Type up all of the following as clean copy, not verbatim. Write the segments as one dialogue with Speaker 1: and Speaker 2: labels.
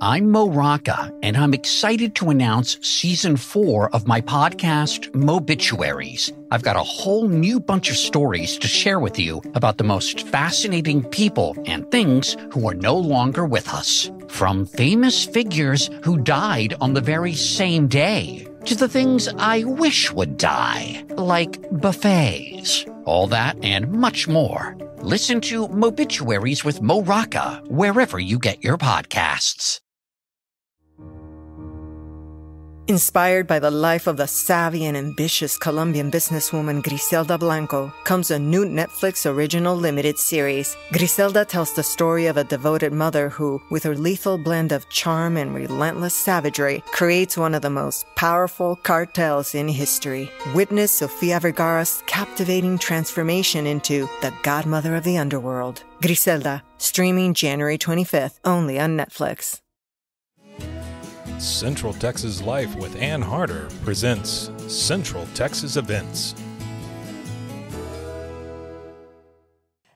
Speaker 1: I'm Mo Rocca, and I'm excited to announce Season 4 of my podcast, Mobituaries. I've got a whole new bunch of stories to share with you about the most fascinating people and things who are no longer with us. From famous figures who died on the very same day, to the things I wish would die, like buffets. All that and much more. Listen to Mobituaries with Mo Rocca wherever you get your podcasts.
Speaker 2: Inspired by the life of the savvy and ambitious Colombian businesswoman Griselda Blanco comes a new Netflix original limited series. Griselda tells the story of a devoted mother who, with her lethal blend of charm and relentless savagery, creates one of the most powerful cartels in history. Witness Sofia Vergara's captivating transformation into the godmother of the underworld. Griselda, streaming January 25th, only on Netflix.
Speaker 3: Central Texas Life with Ann Harder presents Central Texas Events.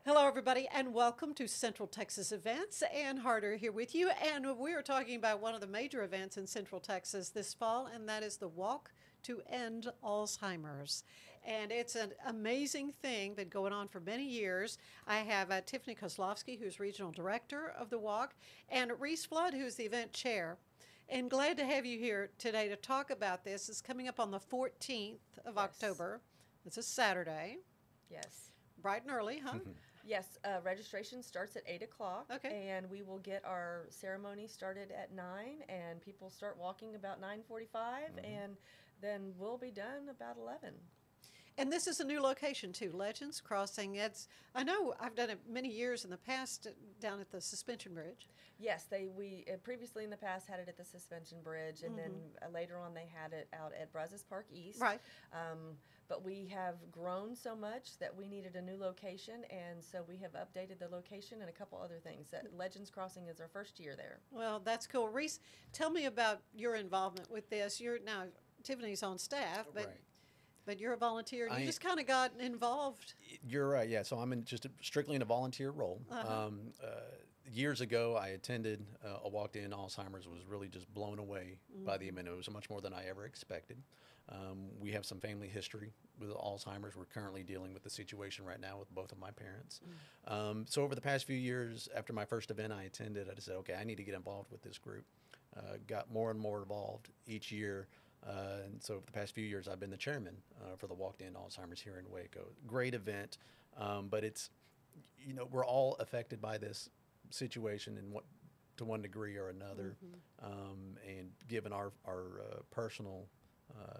Speaker 4: Hello, everybody, and welcome to Central Texas Events. Ann Harder here with you, and we are talking about one of the major events in Central Texas this fall, and that is the Walk to End Alzheimer's. And it's an amazing thing, been going on for many years. I have Tiffany Kozlowski, who's regional director of the walk, and Reece Flood, who's the event chair. And glad to have you here today to talk about this. It's coming up on the 14th of October. It's a Saturday.
Speaker 5: Yes.
Speaker 4: Bright and early, huh?
Speaker 5: Yes, registration starts at 8 o'clock.
Speaker 4: Okay.
Speaker 5: And we will get our ceremony started at 9, and people start walking about 9:45, and then we'll be done about 11.
Speaker 4: And this is a new location, too, Legends Crossing. I know I've done it many years in the past down at the Suspension Bridge.
Speaker 5: Yes, we previously in the past had it at the Suspension Bridge, and then later on they had it out at Brazos Park East.
Speaker 4: Right.
Speaker 5: But we have grown so much that we needed a new location, and so we have updated the location and a couple other things. Legends Crossing is our first year there.
Speaker 4: Well, that's cool. Reece, tell me about your involvement with this. Now Tiffany's on staff, but...
Speaker 6: Right.
Speaker 4: But you're a volunteer, and you just kind of got involved.
Speaker 6: You're right, yeah. So I'm strictly in a volunteer role. Years ago, I attended a Walk to End Alzheimer's, was really just blown away by the event. It was much more than I ever expected. We have some family history with Alzheimer's. We're currently dealing with the situation right now with both of my parents. So over the past few years, after my first event I attended, I just said, okay, I need to get involved with this group. Got more and more involved each year. And so for the past few years, I've been the chairman for the Walk to End Alzheimer's here in Waco. Great event, but it's, we're all affected by this situation to one degree or another. And given our personal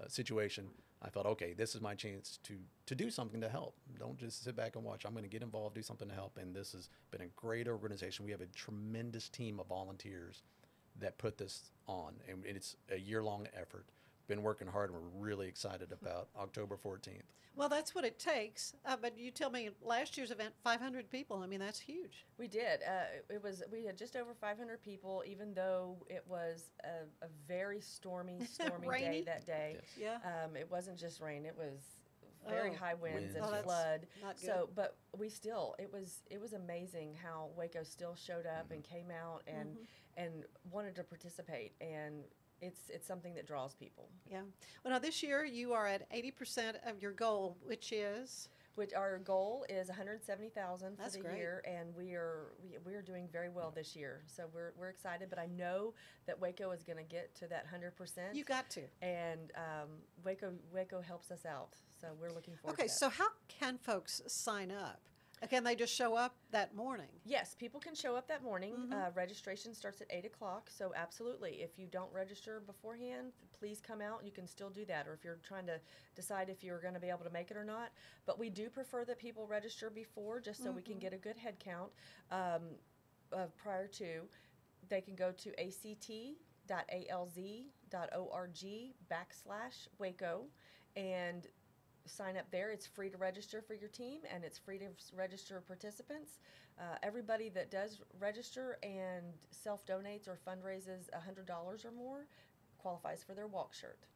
Speaker 6: situation, I felt, okay, this is my chance to do something to help. Don't just sit back and watch. I'm going to get involved, do something to help. And this has been a great organization. We have a tremendous team of volunteers that put this on, and it's a year-long effort. Been working hard, and we're really excited about October 14th.
Speaker 4: Well, that's what it takes. But you tell me, last year's event, 500 people. I mean, that's huge.
Speaker 5: We did. We had just over 500 people, even though it was a very stormy day that day.
Speaker 4: Yes.
Speaker 5: Yeah. It wasn't just rain. It was very high winds and
Speaker 4: that's
Speaker 5: flood.
Speaker 4: not good.
Speaker 5: So, but we still, it was amazing how Waco still showed up and came out and wanted to participate, and it's something that draws people.
Speaker 4: Yeah. Well, now this year you are at 80% of your goal, which
Speaker 5: our goal is $170,000 for the
Speaker 4: great.
Speaker 5: year, and we are doing very well this year. So we're excited, but I know that Waco is going to get to that 100%.
Speaker 4: You got to.
Speaker 5: And Waco helps us out, so we're looking forward to that.
Speaker 4: Okay, so how can folks sign up? Can they just show up that morning?
Speaker 5: Yes, people can show up that morning. Registration starts at 8 o'clock, so absolutely. If you don't register beforehand, please come out. You can still do that, or if you're trying to decide if you're going to be able to make it or not. But we do prefer that people register before, just so we can get a good head count prior to. They can go to act.alz.org/Waco and sign up there. It's free to register for your team, and it's free to register participants. Everybody that does register and self-donates or fundraises $100 or more qualifies for their walk shirt.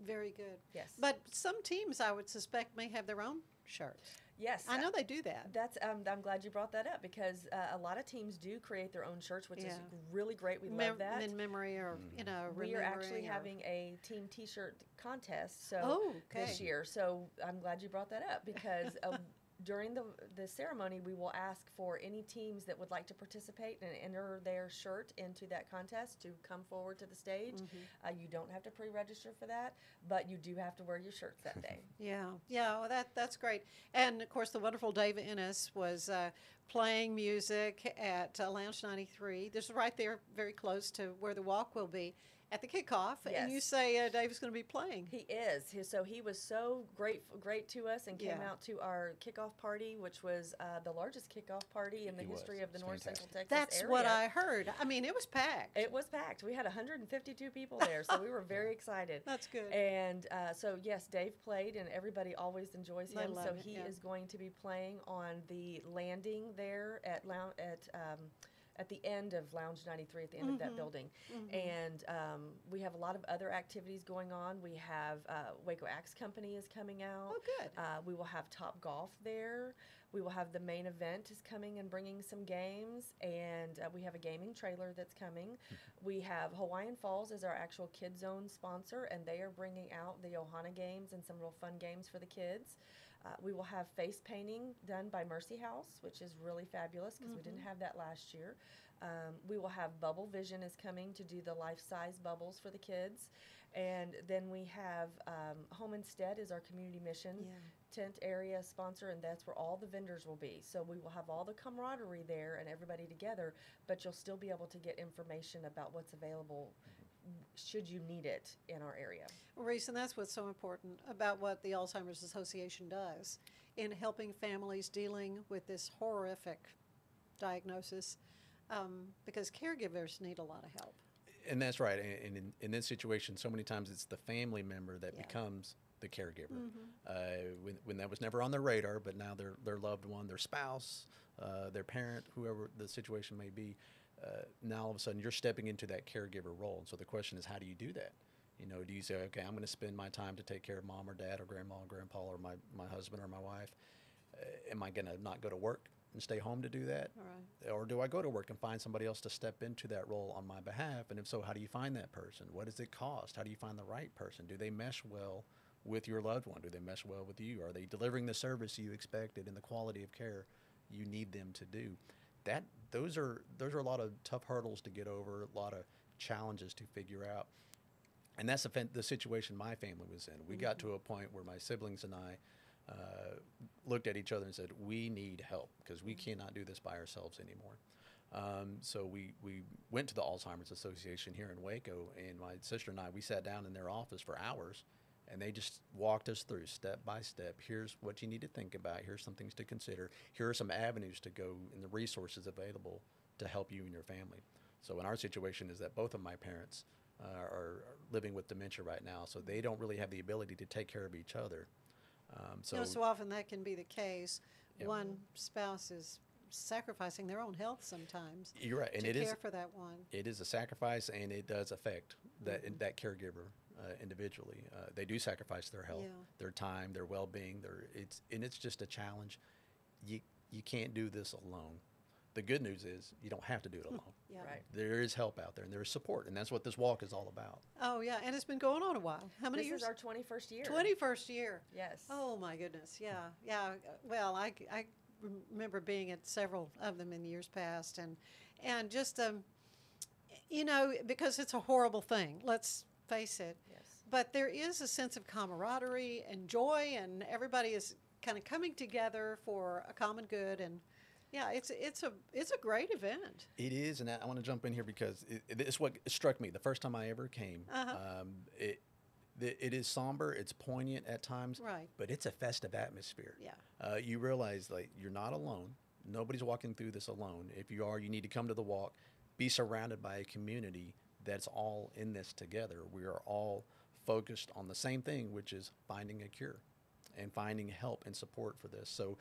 Speaker 4: Very good.
Speaker 5: Yes.
Speaker 4: But some teams, I would suspect, may have their own shirts.
Speaker 5: Yes,
Speaker 4: I know they do that.
Speaker 5: That's I'm glad you brought that up because a lot of teams do create their own shirts, which is really great. We love that.
Speaker 4: In memory, or
Speaker 5: we are actually having a team T-shirt contest this year. So I'm glad you brought that up because during the ceremony, we will ask for any teams that would like to participate and enter their shirt into that contest to come forward to the stage. You don't have to pre-register for that, but you do have to wear your shirts that day.
Speaker 4: Well, that's great. And of course, the wonderful Dave Ennis was playing music at Lounge 93. This is right there, very close to where the walk will be at the kickoff.
Speaker 5: Yes.
Speaker 4: And you say Dave is going to be playing.
Speaker 5: He is. So he was so great to us and came out to our kickoff party, which was the largest kickoff party in the history of the North Central Texas
Speaker 4: That's
Speaker 5: area.
Speaker 4: what I heard. I mean, it was packed.
Speaker 5: It was packed. We had 152 people there, so we were very excited.
Speaker 4: That's good.
Speaker 5: And so, yes, Dave played, and everybody always enjoys him. So he is going to be playing on the landing there at the end of Lounge 93, at the end of that building. And we have a lot of other activities going on. We have Waco Axe Company is coming out.
Speaker 4: Oh, good.
Speaker 5: We will have Top Golf there. We will have the main event is coming and bringing some games. And we have a gaming trailer that's coming. We have Hawaiian Falls as our actual Kid Zone sponsor, and they are bringing out the Ohana games and some real fun games for the kids. We will have face painting done by Mercy House, which is really fabulous because we didn't have that last year. We will have Bubble Vision is coming to do the life-size bubbles for the kids. And then we have Home Instead is our community mission tent area sponsor, and that's where all the vendors will be. So we will have all the camaraderie there and everybody together, but you'll still be able to get information about what's available should you need it in our area.
Speaker 4: Reece, and that's what's so important about what the Alzheimer's Association does in helping families dealing with this horrific diagnosis, because caregivers need a lot of help.
Speaker 6: And that's right. And in this situation, so many times it's the family member that becomes the caregiver. When that was never on their radar, but now their loved one, their spouse, their parent, whoever the situation may be, now all of a sudden you're stepping into that caregiver role. And so the question is, how do you do that? Do you say, okay, I'm going to spend my time to take care of mom or dad or grandma or grandpa or my husband or my wife? Am I going to not go to work and stay home to do that?
Speaker 4: Right.
Speaker 6: Or do I go to work and find somebody else to step into that role on my behalf? And if so, how do you find that person? What does it cost? How do you find the right person? Do they mesh well with your loved one? Do they mesh well with you? Are they delivering the service you expected and the quality of care you need them to do? Those are a lot of tough hurdles to get over, a lot of challenges to figure out. And that's the situation my family was in. We got to a point where my siblings and I looked at each other and said, we need help because we cannot do this by ourselves anymore. So we went to the Alzheimer's Association here in Waco, and my sister and I, we sat down in their office for hours, and they just walked us through step by step. Here's what you need to think about. Here's some things to consider. Here are some avenues to go and the resources available to help you and your family. So in our situation is that both of my parents are living with dementia right now, so they don't really have the ability to take care of each other.
Speaker 4: So often that can be the case. One spouse is sacrificing their own health sometimes.
Speaker 6: You're right, and
Speaker 4: to care for that one.
Speaker 6: It is a sacrifice, and it does affect that caregiver individually. They do sacrifice their health, their time, their well-being. It's just a challenge. You can't do this alone. The good news is you don't have to do it alone.
Speaker 5: Right.
Speaker 6: There is help out there, and there is support, and that's what this walk is all about.
Speaker 4: Oh, yeah, and it's been going on a while. How many years?
Speaker 5: This is our 21st year.
Speaker 4: 21st year.
Speaker 5: Yes.
Speaker 4: Oh, my goodness, yeah. Well, I remember being at several of them in years past, and just, because it's a horrible thing, let's face it.
Speaker 5: Yes.
Speaker 4: But there is a sense of camaraderie and joy, and everybody is kind of coming together for a common good, and yeah, it's a great event.
Speaker 6: It is, and I want to jump in here because it's what struck me the first time I ever came. It is somber, it's poignant at times,
Speaker 4: right?
Speaker 6: But it's a festive atmosphere.
Speaker 4: Yeah.
Speaker 6: You realize you're not alone. Nobody's walking through this alone. If you are, you need to come to the walk. Be surrounded by a community that's all in this together. We are all focused on the same thing, which is finding a cure and finding help and support for this. So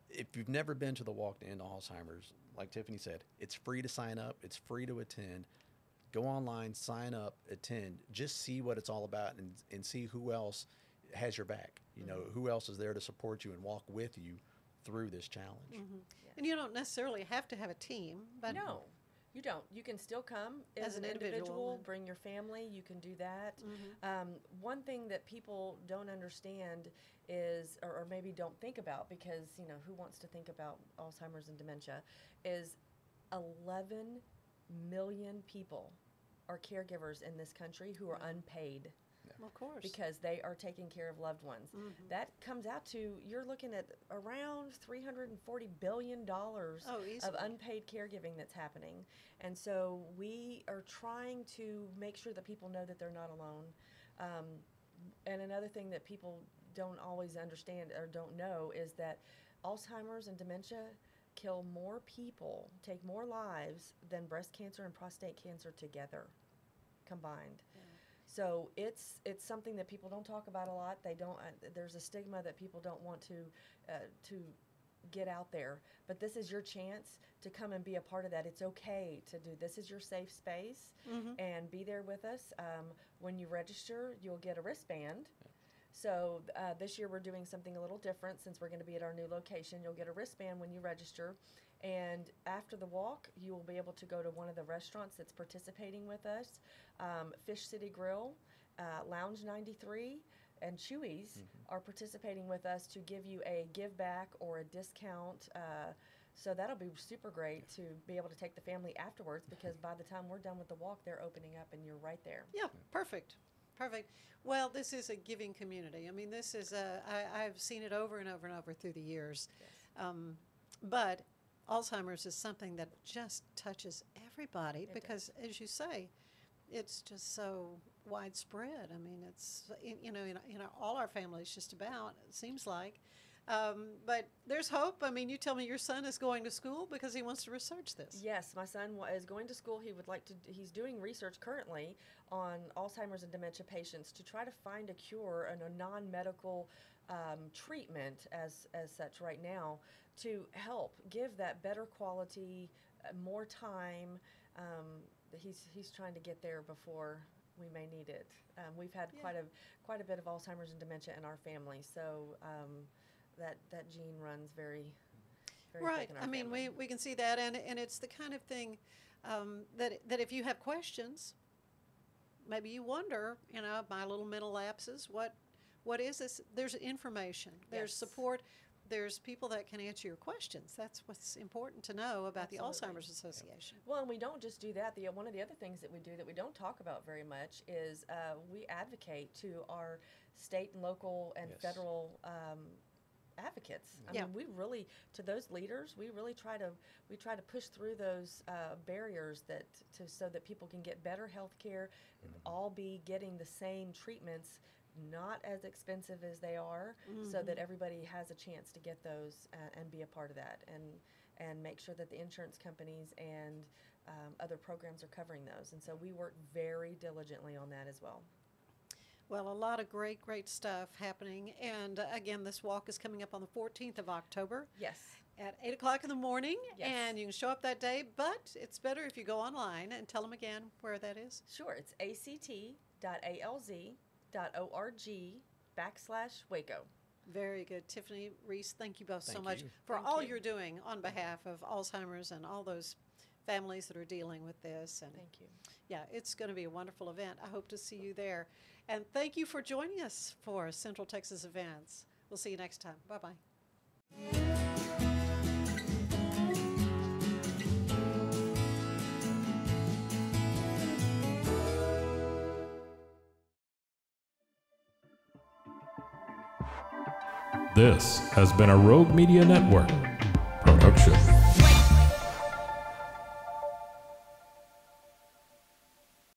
Speaker 6: if you've never been to the Walk to End Alzheimer's, like Tiffany said, it's free to sign up. It's free to attend. Go online, sign up, attend. Just see what it's all about and see who else has your back. You know, who else is there to support you and walk with you through this challenge?
Speaker 4: And you don't necessarily have to have a team, but
Speaker 5: No, you don't. You can still come as an individual, bring your family. You can do that. One thing that people don't understand is, or maybe don't think about, because, you know, who wants to think about Alzheimer's and dementia, is 11 million people are caregivers in this country who are unpaid.
Speaker 4: of course.
Speaker 5: Because they are taking care of loved ones. That comes out to, you're looking at around $340 billion of unpaid caregiving that's happening. And so we are trying to make sure that people know that they're not alone. And another thing that people don't always understand or don't know is that Alzheimer's and dementia kill more people, take more lives than breast cancer and prostate cancer together, combined. So it's something that people don't talk about a lot. They don't. There's a stigma that people don't want to get out there. But this is your chance to come and be a part of that. It's okay to do. This is your safe space, and be there with us. When you register, you'll get a wristband. So this year we're doing something a little different since we're going to be at our new location. You'll get a wristband when you register. And after the walk, you will be able to go to one of the restaurants that's participating with us. Fish City Grill, Lounge 93, and Chewy's are participating with us to give you a give back or a discount. So that'll be super great to be able to take the family afterwards, because by the time we're done with the walk, they're opening up and you're right there.
Speaker 4: Yeah, perfect. Perfect. Well, this is a giving community. I mean, this is I've seen it over and over and over through the years.
Speaker 5: Yes.
Speaker 4: But Alzheimer's is something that just touches everybody because, as you say, it's just so widespread. I mean, it's, you know, in all our families just about, it seems like. But there's hope. I mean, you tell me your son is going to school because he wants to research this.
Speaker 5: Yes, my son is going to school. He would like to. He's doing research currently on Alzheimer's and dementia patients to try to find a cure and a non-medical treatment as such right now, to help give that better quality, more time. He's trying to get there before we may need it. We've had quite a bit of Alzheimer's and dementia in our family, so that gene runs very
Speaker 4: right.
Speaker 5: thick in our
Speaker 4: I mean,
Speaker 5: family.
Speaker 4: we can see that, and it's the kind of thing that if you have questions, maybe you wonder, you know, my little mental lapses, what is this? There's information, there's support, there's people that can answer your questions. That's what's important to know about the Alzheimer's Association.
Speaker 5: Well, and we don't just do that. One of the other things that we do that we don't talk about very much is we advocate to our state and local and federal advocates. I mean, we really, to those leaders, we try to push through those barriers so that people can get better health care, all be getting the same treatments, not as expensive as they are, so that everybody has a chance to get those and be a part of that, and make sure that the insurance companies and other programs are covering those. And so we work very diligently on that as well.
Speaker 4: Well, a lot of great stuff happening. And again, this walk is coming up on the 14th of October.
Speaker 5: Yes.
Speaker 4: At 8 o'clock in the morning.
Speaker 5: Yes.
Speaker 4: And you can show up that day, but it's better if you go online and tell them again where that is.
Speaker 5: Sure. It's act.alz.org/Waco.
Speaker 4: Very good. Tiffany, Reece, thank you both so
Speaker 6: Thank
Speaker 4: much
Speaker 6: you.
Speaker 4: for
Speaker 5: Thank
Speaker 4: all
Speaker 5: you.
Speaker 4: you're doing on behalf of Alzheimer's and all those families that are dealing with this. And
Speaker 5: Thank you.
Speaker 4: yeah, it's going to be a wonderful event. I hope to see you there. And thank you for joining us for Central Texas Events. We'll see you next time. Bye-bye.
Speaker 3: This has been a Rogue Media Network production.